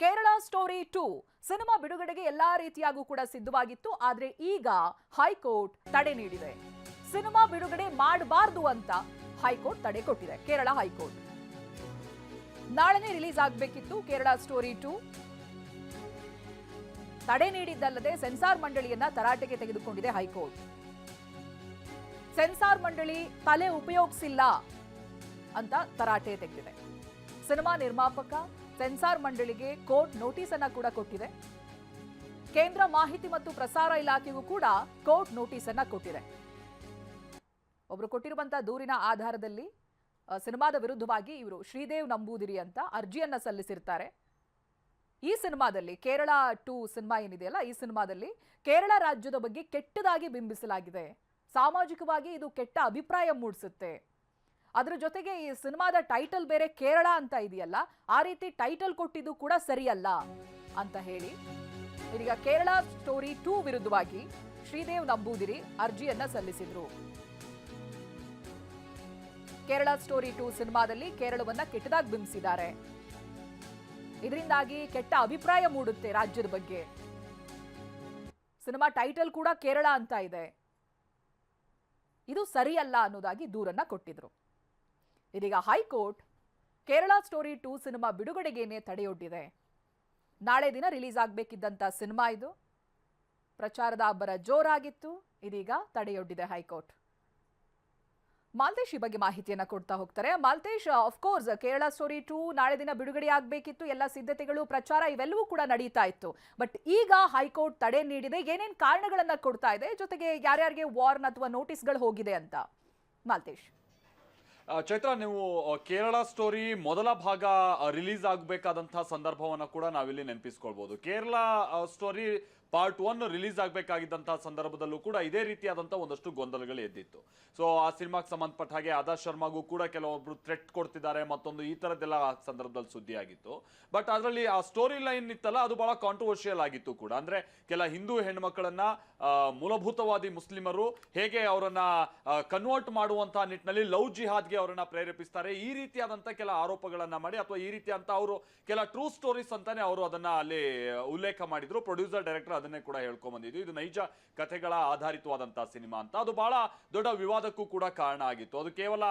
Kerala story 2 cinema ಬಿಡುಗಡೆಗೆ ಎಲ್ಲಾ ರೀತಿಯಾಗೂ ಕೂಡ ಸಿದ್ಧವಾಗಿತ್ತು. ಆದ್ರೆ ಈಗ ಹೈಕೋರ್ಟ್ ತಡೆ ನೀಡಿದೆ. ಸಿನಿಮಾ ಬಿಡುಗಡೆ ಮಾಡಬಾರದು ಅಂತ ಹೈಕೋರ್ಟ್ ತಡೆ ಕೊಟ್ಟಿದೆ. ಕೇರಳ ಹೈಕೋರ್ಟ್ ನಾಳೆನೇ ರಿಲೀಸ್ ಆಗಬೇಕಿತ್ತು ಕೇರಳ ಸ್ಟೋರಿ 2. ತಡೆ ನೀಡಿದ್ದಲ್ಲದೆ ಸೆನ್ಸಾರ್ ಮಂಡಳಿಯನ್ನ ತರಾಟೆಗೆ ತೆಗೆದುಕೊಂಡಿದೆ ಹೈಕೋರ್ಟ್. ಸೆನ್ಸಾರ್ ಮಂಡಳಿ ತಲೆ ಉಪಯೋಗಿಸಿಲ್ಲ ಅಂತ ತರಾಟೆ ತೆಗೆದಿದೆ. ಸಿನಿಮಾ ನಿರ್ಮಾಪಕ ಸೆನ್ಸಾರ್ ಮಂಡಳಿಗೆ ಕೋರ್ಟ್ ನೋಟಿಸ್ ಅನ್ನ ಕೂಡ ಕೊಟ್ಟಿದೆ. ಕೇಂದ್ರ ಮಾಹಿತಿ ಮತ್ತು ಪ್ರಸಾರ ಇಲಾಖೆಗೂ ಕೂಡ ಕೋರ್ಟ್ ನೋಟಿಸ್ ಅನ್ನ ಕೊಟ್ಟಿದೆ. ಒಬ್ರು ಕೊಟ್ಟಿರುವಂತಹ ದೂರಿನ ಆಧಾರದಲ್ಲಿ ಸಿನಿಮಾದ ವಿರುದ್ಧವಾಗಿ ಇವರು ಶ್ರೀದೇವ್ ನಂಬೂದಿರಿ ಅಂತ ಅರ್ಜಿಯನ್ನ ಸಲ್ಲಿಸಿರ್ತಾರೆ. ಈ ಸಿನಿಮಾದಲ್ಲಿ ಕೇರಳ 2 ಸಿನಿಮಾ ಏನಿದೆಯಲ್ಲ, ಈ ಸಿನಿಮಾದಲ್ಲಿ ಕೇರಳ ರಾಜ್ಯದ ಬಗ್ಗೆ ಕೆಟ್ಟದಾಗಿ ಬಿಂಬಿಸಲಾಗಿದೆ. ಸಾಮಾಜಿಕವಾಗಿ ಇದು ಕೆಟ್ಟ ಅಭಿಪ್ರಾಯ ಮೂಡಿಸುತ್ತೆ. ಅದರ ಜೊತೆಗೆ ಈ ಸಿನಿಮಾದ ಟೈಟಲ್ ಬೇರೆ ಕೇರಳ ಅಂತ ಇದೆಯಲ್ಲ, ಆ ರೀತಿ ಟೈಟಲ್ ಕೊಟ್ಟಿದ್ದು ಕೂಡ ಸರಿಯಲ್ಲ ಅಂತ ಹೇಳಿ ಇದೀಗ ಕೇರಳ ಸ್ಟೋರಿ 2 ವಿರುದ್ಧವಾಗಿ ಶ್ರೀದೇವ್ ನಂಬೂದಿರಿ ಅರ್ಜಿಯನ್ನ ಸಲ್ಲಿಸಿದ್ರು. ಕೇರಳ ಸ್ಟೋರಿ 2 ಸಿನಿಮಾದಲ್ಲಿ ಕೇರಳವನ್ನ ಕೆಟ್ಟದಾಗಿ ಬಿಂಬಿಸಿದ್ದಾರೆ. ಇದರಿಂದಾಗಿ ಕೆಟ್ಟ ಅಭಿಪ್ರಾಯ ಮೂಡುತ್ತೆ ರಾಜ್ಯದ ಬಗ್ಗೆ. ಸಿನಿಮಾ ಟೈಟಲ್ ಕೂಡ ಕೇರಳ ಅಂತ ಇದೆ, ಇದು ಸರಿಯಲ್ಲ ಅನ್ನೋದಾಗಿ ದೂರನ್ನ ಕೊಟ್ಟಿದ್ರು. ಇದೀಗ ಹೈಕೋರ್ಟ್ ಕೇರಳ ಸ್ಟೋರಿ 2 ಸಿನಿಮಾ ಬಿಡುಗಡೆಗೇನೆ ತಡೆಯೊಡ್ಡಿದೆ. ನಾಳೆ ದಿನ ರಿಲೀಸ್ ಆಗಬೇಕಿದ್ದಂತ ಸಿನಿಮಾ ಇದು. ಪ್ರಚಾರದ ಅಬ್ಬರ ಜೋರಾಗಿತ್ತು, ಇದೀಗ ತಡೆಯೊಡ್ಡಿದೆ ಹೈಕೋರ್ಟ್. ಮಾಲ್ತೇಶ್ ಈ ಬಗ್ಗೆ ಮಾಹಿತಿಯನ್ನ ಕೊಡ್ತಾ ಹೋಗ್ತಾರೆ. ಮಾಲ್ತೇಶ್, ಆಫ್ಕೋರ್ಸ್ ಕೇರಳ ಸ್ಟೋರಿ 2 ನಾಳೆ ದಿನ ಬಿಡುಗಡೆ ಆಗಬೇಕಿತ್ತು, ಎಲ್ಲ ಸಿದ್ಧತೆಗಳು ಪ್ರಚಾರ ಇವೆಲ್ಲವೂ ಕೂಡ ನಡೀತಾ ಇತ್ತು. ಬಟ್ ಈಗ ಹೈಕೋರ್ಟ್ ತಡೆ ನೀಡಿದೆ. ಏನೇನು ಕಾರಣಗಳನ್ನ ಕೊಡ್ತಾ ಇದೆ, ಜೊತೆಗೆ ಯಾರ್ಯಾರಿಗೆ ವಾರ್ನ್ ಅಥವಾ ನೋಟಿಸ್ಗಳು ಹೋಗಿದೆ ಅಂತ ಮಾಲ್ತೇಶ್? ಚೈತ್ರ, ನೀವು ಕೇರಳ ಸ್ಟೋರಿ ಮೊದಲ ಭಾಗ ರಿಲೀಸ್ ಆಗಬೇಕಾದಂತಹ ಸಂದರ್ಭವನ್ನ ಕೂಡ ನಾವಿಲ್ಲಿ ನೆನಪಿಸ್ಕೊಳ್ಬಹುದು. ಕೇರಳ ಸ್ಟೋರಿ ಪಾರ್ಟ್ 1 ರಿಲೀಸ್ ಆಗಬೇಕಾಗಿದ್ದಂತಹ ಸಂದರ್ಭದಲ್ಲೂ ಕೂಡ ಇದೇ ರೀತಿಯಾದಂತಹ ಒಂದಷ್ಟು ಗೊಂದಲಗಳು ಎದ್ದಿತ್ತು. ಸೊ ಆ ಸಿನಿಮಾಗೆ ಸಂಬಂಧಪಟ್ಟ ಹಾಗೆ ಆದರ್ಶ್ ಶರ್ಮಾಗೂ ಕೂಡ ಕೆಲವೊಬ್ರು ಥ್ರೆಟ್ ಕೊಡ್ತಿದ್ದಾರೆ, ಮತ್ತೊಂದು ಈ ತರದ್ದೆಲ್ಲ ಸಂದರ್ಭದಲ್ಲಿ ಸುದ್ದಿ ಆಗಿತ್ತು. ಬಟ್ ಅದರಲ್ಲಿ ಆ ಸ್ಟೋರಿ ಲೈನ್ ಇತ್ತಲ್ಲ, ಅದು ಬಹಳ ಕಾಂಟ್ರವರ್ಷಿಯಲ್ ಆಗಿತ್ತು ಕೂಡ. ಅಂದ್ರೆ ಕೆಲ ಹಿಂದೂ ಹೆಣ್ಮಕ್ಕಳನ್ನ ಮೂಲಭೂತವಾದಿ ಮುಸ್ಲಿಮರು ಹೇಗೆ ಅವರನ್ನ ಕನ್ವರ್ಟ್ ಮಾಡುವಂತಹ ನಿಟ್ಟಿನಲ್ಲಿ ಲವ್ ಜಿಹಾದ್ಗೆ ಅವರನ್ನ ಪ್ರೇರೇಪಿಸ್ತಾರೆ, ಈ ರೀತಿಯಾದಂತಹ ಕೆಲ ಆರೋಪಗಳನ್ನ ಮಾಡಿ, ಅಥವಾ ಈ ರೀತಿಯಂತ ಅವರು ಕೆಲ ಟ್ರೂ ಸ್ಟೋರೀಸ್ ಅಂತಾನೆ ಅವರು ಅದನ್ನ ಅಲ್ಲಿ ಉಲ್ಲೇಖ ಮಾಡಿದ್ರು. ಪ್ರೊಡ್ಯೂಸರ್ ಡೈರೆಕ್ಟರ್ ಅದನ್ನೇ ಕೂಡ ಹೇಳ್ಕೊಂಡ್ ಬಂದಿದ್ದು, ಇದು ನೈಜ ಕಥೆಗಳ ಆಧಾರಿತವಾದಂತಹ ಸಿನಿಮಾ ಅಂತ. ಅದು ಬಹಳ ದೊಡ್ಡ ವಿವಾದಕ್ಕೂ ಕೂಡ ಕಾರಣ ಆಗಿತ್ತು. ಅದು ಕೇವಲ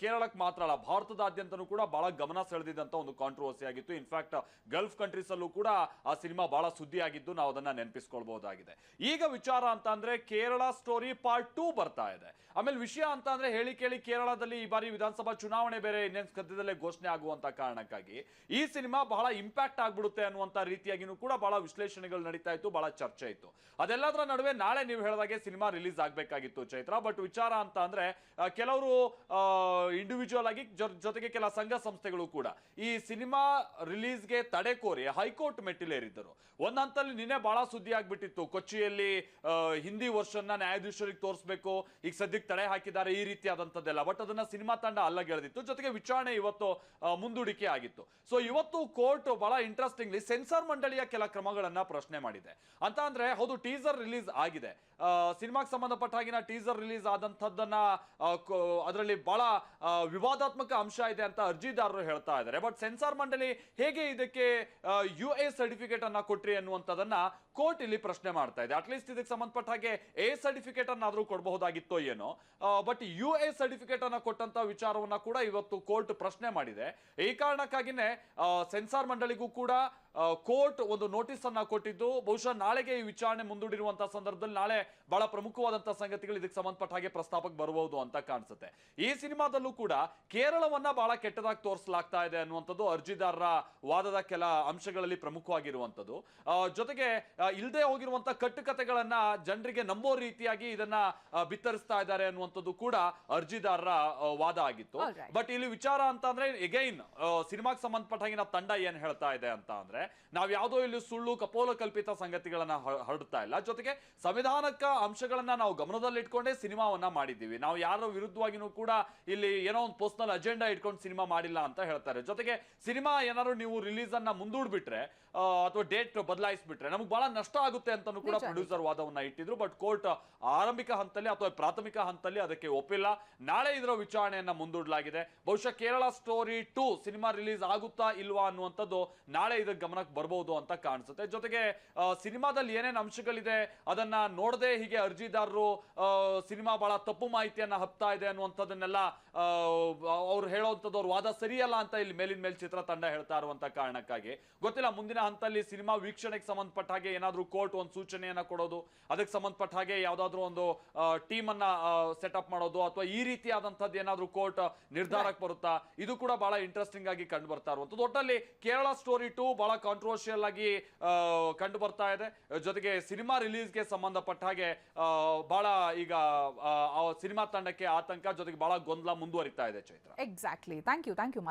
ಕೇರಳಕ್ಕೆ ಮಾತ್ರ ಅಲ್ಲ, ಭಾರತದಾದ್ಯಂತನೂ ಕೂಡ ಬಹಳ ಗಮನ ಸೆಳೆದಿದ್ದಂತ ಒಂದು ಕಾಂಟ್ರವರ್ಸಿ ಆಗಿತ್ತು. ಇನ್ಫ್ಯಾಕ್ಟ್ ಗಲ್ಫ್ ಕಂಟ್ರೀಸ್ ಅಲ್ಲೂ ಕೂಡ ಆ ಸಿನಿಮಾ ಬಹಳ ಸುದ್ದಿ ಆಗಿದ್ದು ನಾವು ಅದನ್ನ ನೆನಪಿಸ್ಕೊಳ್ಬಹುದಾಗಿದೆ. ಈಗ ವಿಚಾರ ಅಂತ ಅಂದ್ರೆ ಕೇರಳ ಸ್ಟೋರಿ ಪಾರ್ಟ್ 2 ಬರ್ತಾ ಇದೆ. ಆಮೇಲೆ ವಿಷಯ ಅಂತ ಅಂದ್ರೆ ಹೇಳಿ ಕೇಳಿ ಕೇರಳದಲ್ಲಿ ಈ ಬಾರಿ ವಿಧಾನಸಭಾ ಚುನಾವಣೆ ಬೇರೆ ಇನ್ನೇನು ಸದ್ಯದಲ್ಲೇ ಘೋಷಣೆ ಆಗುವಂತ ಕಾರಣಕ್ಕಾಗಿ ಈ ಸಿನಿಮಾ ಬಹಳ ಇಂಪ್ಯಾಕ್ಟ್ ಆಗ್ಬಿಡುತ್ತೆ ಅನ್ನುವಂತ ರೀತಿಯಾಗಿನೂ ಕೂಡ ಬಹಳ ವಿಶ್ಲೇಷಣೆಗಳು ನಡೀತಾ ಇತ್ತು, ಬಹಳ ಚರ್ಚೆ ಇತ್ತು. ಅದೆಲ್ಲದರ ನಡುವೆ ನಾಳೆ ನೀವು ಹೇಳಿದಾಗೆ ಸಿನಿಮಾ ರಿಲೀಸ್ ಆಗ್ಬೇಕಾಗಿತ್ತು ಚೈತ್ರ. ಬಟ್ ವಿಚಾರ ಅಂತ ಅಂದ್ರೆ ಕೆಲವರು ಇಂಡಿವಿಜುವಲ್ ಆಗಿ ಜೊತೆಗೆ ಕೆಲ ಸಂಘ ಸಂಸ್ಥೆಗಳು ಕೂಡ ಈ ಸಿನಿಮಾ ರಿಲೀಸ್ಗೆ ತಡೆ ಕೋರಿ ಹೈಕೋರ್ಟ್ ಮೆಟ್ಟಿಲೇರಿದ್ದರು. ಒಂದ್ ಹಂತದಲ್ಲಿ ನಿನ್ನೆ ಬಹಳ ಸುದ್ದಿ ಆಗ್ಬಿಟ್ಟಿತ್ತು, ಕೊಚ್ಚಿಯಲ್ಲಿ ಹಿಂದಿ ವರ್ಷನ್ನ ನ್ಯಾಯಾಧೀಶರಿಗೆ ತೋರಿಸಬೇಕು, ಈಗ ಸದ್ಯಕ್ಕೆ ತಡೆ ಹಾಕಿದ್ದಾರೆ, ಈ ರೀತಿಯಾದಂತದ್ದೆಲ್ಲ. ಬಟ್ ಅದನ್ನ ಸಿನಿಮಾ ತಂಡ ಅಲ್ಲಗೆಳೆದಿತ್ತು. ಜೊತೆಗೆ ವಿಚಾರಣೆ ಇವತ್ತು ಮುಂದೂಡಿಕೆ ಆಗಿತ್ತು. ಸೊ ಇವತ್ತು ಕೋರ್ಟ್ ಬಹಳ ಇಂಟ್ರೆಸ್ಟಿಂಗ್ಲಿ ಸೆನ್ಸಾರ್ ಮಂಡಳಿಯ ಕೆಲ ಕ್ರಮಗಳನ್ನ ಪ್ರಶ್ನೆ ಮಾಡಿದೆ. ಅಂತ ಅಂದ್ರೆ ಹೌದು, ಟೀಸರ್ ರಿಲೀಸ್ ಆಗಿದೆ, ಸಿನಿಮಾಗೆ ಸಂಬಂಧಪಟ್ಟ ಹಾಗಿನ ಟೀಸರ್ ರಿಲೀಸ್ ಆದಂತದ್ದನ್ನ ಅದರಲ್ಲಿ ಬಹಳ ವಿವಾದಾತ್ಮಕ ಅಂಶ ಇದೆ ಅಂತ ಅರ್ಜಿದಾರರು ಹೇಳ್ತಾ ಇದ್ದಾರೆ. ಬಟ್ ಸೆನ್ಸಾರ್ ಮಂಡಳಿ ಹೇಗೆ ಇದಕ್ಕೆ UA ಸರ್ಟಿಫಿಕೇಟ್ ಅನ್ನ ಕೊಟ್ರಿ ಅನ್ನುವಂಥದ್ದನ್ನ ಕೋರ್ಟ್ ಇಲ್ಲಿ ಪ್ರಶ್ನೆ ಮಾಡ್ತಾ ಇದೆ. ಅಟ್ಲೀಸ್ಟ್ ಇದಕ್ಕೆ ಸಂಬಂಧಪಟ್ಟ ಹಾಗೆ A ಸರ್ಟಿಫಿಕೇಟ್ ಅನ್ನಾದ್ರೂ ಕೊಡಬಹುದಾಗಿತ್ತೋ ಏನೋ. ಬಟ್ UA ಸರ್ಟಿಫಿಕೇಟ್ ಅನ್ನ ಕೊಟ್ಟಂತ ವಿಚಾರವನ್ನ ಕೂಡ ಇವತ್ತು ಕೋರ್ಟ್ ಪ್ರಶ್ನೆ ಮಾಡಿದೆ. ಈ ಕಾರಣಕ್ಕಾಗಿನೇ ಸೆನ್ಸಾರ್ ಮಂಡಳಿಗೂ ಕೂಡ ಕೋರ್ಟ್ ಒಂದು ನೋಟಿಸ್ ಅನ್ನ ಕೊಟ್ಟಿದ್ದು, ಬಹುಶಃ ನಾಳೆಗೆ ಈ ವಿಚಾರಣೆ ಮುಂದೂಡಿರುವಂತಹ ಸಂದರ್ಭದಲ್ಲಿ ನಾಳೆ ಬಹಳ ಪ್ರಮುಖವಾದಂತಹ ಸಂಗತಿಗಳು ಇದಕ್ಕೆ ಸಂಬಂಧಪಟ್ಟ ಹಾಗೆ ಪ್ರಸ್ತಾಪಕ್ಕೆ ಬರಬಹುದು ಅಂತ ಕಾಣಿಸುತ್ತೆ. ಈ ಸಿನಿಮಾದಲ್ಲೂ ಕೂಡ ಕೇರಳವನ್ನ ಬಹಳ ಕೆಟ್ಟದಾಗಿ ತೋರಿಸಲಾಗ್ತಾ ಇದೆ ಅನ್ನುವಂಥದ್ದು ಅರ್ಜಿದಾರರ ವಾದದ ಕೆಲ ಅಂಶಗಳಲ್ಲಿ ಪ್ರಮುಖವಾಗಿರುವಂಥದ್ದು. ಜೊತೆಗೆ ಇಲ್ಲದೆ ಹೋಗಿರುವಂತಹ ಕಟ್ಟುಕತೆಗಳನ್ನ ಜನರಿಗೆ ನಂಬೋ ರೀತಿಯಾಗಿ ಇದನ್ನ ಬಿತ್ತರಿಸ್ತಾ ಇದ್ದಾರೆ ಅನ್ನುವಂಥದ್ದು ಕೂಡ ಅರ್ಜಿದಾರರ ವಾದ ಆಗಿತ್ತು. ಬಟ್ ಇಲ್ಲಿ ವಿಚಾರ ಅಂತ ಅಂದ್ರೆ ಎಗೈನ್ ಸಿನಿಮಾಗೆ ಸಂಬಂಧಪಟ್ಟ ಹಾಗೆ ನಾವು ತಂಡ ಏನ್ ಹೇಳ್ತಾ ಇದೆ ಅಂತ ಅಂದ್ರೆ, ನಾವ್ ಯಾವ್ದೋ ಇಲ್ಲಿ ಸುಳ್ಳು ಕಪೋಲ ಕಲ್ಪಿತ ಖಚಿತ ಸಂಗತಿಗಳನ್ನ ಹರಡ್ತಾ ಇಲ್ಲ. ಜೊತೆಗೆ ಸಂವಿಧಾನಕ ಅಂಶಗಳನ್ನ ನಾವು ಗಮನದಲ್ಲಿಟ್ಕೊಂಡೇ ಸಿನಿಮಾವನ್ನ ಮಾಡಿದ್ದೀವಿ. ನಾವು ಯಾರ ವಿರುದ್ಧವಾಗಿನೂ ಕೂಡ ಇಲ್ಲಿ ಏನೋ ಒಂದು ಪರ್ಸನಲ್ ಅಜೆಂಡಾ ಇಟ್ಕೊಂಡು ಸಿನಿಮಾ ಮಾಡಿಲ್ಲ ಅಂತ ಹೇಳ್ತಾರೆ. ಜೊತೆಗೆ ಸಿನಿಮಾ ಏನಾದ್ರು ನೀವು ರಿಲೀಸ್ ಅನ್ನ ಮುಂದೂಡ್ಬಿಟ್ರೆ ಅಥವಾ ಡೇಟ್ ಬದಲಾಯಿಸ್ಬಿಟ್ರೆ ನಮ್ಗೆ ಬಹಳ ನಷ್ಟ ಆಗುತ್ತೆ ಅಂತಾನು ಕೂಡ ಪ್ರೊಡ್ಯೂಸರ್ ವಾದವನ್ನ ಇಟ್ಟಿದ್ರು. ಬಟ್ ಕೋರ್ಟ್ ಆರಂಭಿಕ ಹಂತದಲ್ಲಿ ಅಥವಾ ಪ್ರಾಥಮಿಕ ಹಂತದಲ್ಲಿ ಅದಕ್ಕೆ ಒಪ್ಪಿಲ್ಲ. ನಾಳೆ ಇದರ ವಿಚಾರಣೆಯನ್ನ ಮುಂದೂಡಲಾಗಿದೆ. ಬಹುಶಃ ಕೇರಳ ಸ್ಟೋರಿ 2 ಸಿನಿಮಾ ರಿಲೀಸ್ ಆಗುತ್ತಾ ಇಲ್ವಾ ಅನ್ನುವಂಥದ್ದು ನಾಳೆ ಇದಕ್ಕೆ ಗಮನಕ್ಕೆ ಬರಬಹುದು ಅಂತ ಕಾಣಿಸುತ್ತೆ. ಜೊತೆಗೆ ಸಿನಿಮಾದಲ್ಲಿ ಏನೇನು ಅಂಶಗಳಿದೆ ಅದನ್ನ ನೋಡದೆ ಹೀಗೆ ಅರ್ಜಿದಾರರು ಸಿನಿಮಾ ಬಹಳ ತಪ್ಪು ಮಾಹಿತಿಯನ್ನ ಹಬ್ತಾ ಇದೆ ಅನ್ನುವಂಥದ್ದನ್ನೆಲ್ಲ ಅವ್ರು ಹೇಳುವಂಥದ್ದು ಅವ್ರ ವಾದ ಸರಿಯಲ್ಲ ಅಂತ ಇಲ್ಲಿ ಮೇಲಿನ ಮೇಲೆ ಚಿತ್ರತಂಡ ಹೇಳ್ತಾ ಇರುವಂತ ಕಾರಣಕ್ಕಾಗಿ ಗೊತ್ತಿಲ್ಲ ಮುಂದಿನ ಹಂತದಲ್ಲಿ ಸಿನಿಮಾ ವೀಕ್ಷಣೆಗೆ ಸಂಬಂಧಪಟ್ಟ ಹಾಗೆ ಏನಾದ್ರೂ ಕೋರ್ಟ್ ಒಂದು ಸೂಚನೆಯನ್ನ ಕೊಡೋದು, ಅದಕ್ಕೆ ಸಂಬಂಧಪಟ್ಟ ಹಾಗೆ ಯಾವ್ದಾದ್ರು ಒಂದು ಟೀಮ್ ಅನ್ನ ಸೆಟಪ್ ಮಾಡೋದು ಅಥವಾ ಈ ರೀತಿಯಾದಂತದ್ದು ಏನಾದ್ರೂ ಕೋರ್ಟ್ ನಿರ್ಧಾರಕ್ಕೆ ಬರುತ್ತಾ, ಇದು ಕೂಡ ಬಹಳ ಇಂಟ್ರೆಸ್ಟಿಂಗ್ ಆಗಿ ಕಂಡು ಬರ್ತಾ ಇರುವಂತದ್ದು. ಒಟ್ಟಲ್ಲಿ ಕೇರಳ ಸ್ಟೋರಿ 2 ಬಹಳ ಕಾಂಟ್ರವರ್ಷಿಯಲ್ ಆಗಿ ಕಂಡು ಬರ್ತಾ ಇದೆ. ಜೊತೆಗೆ ಸಿನಿಮಾ ರಿಲೀಸ್ಗೆ ಸಂಬಂಧಪಟ್ಟ ಹಾಗೆ ಬಹಳ ಈಗ ಸಿನಿಮಾ ತಂಡಕ್ಕೆ ಆತಂಕ, ಜೊತೆಗೆ ಬಹಳ ಗೊಂದಲ ಮುಂದುವರಿತಾ ಇದೆ. ಚೈತ್ರ, ಎಕ್ಸಾಕ್ಟ್ಲಿ. Thank you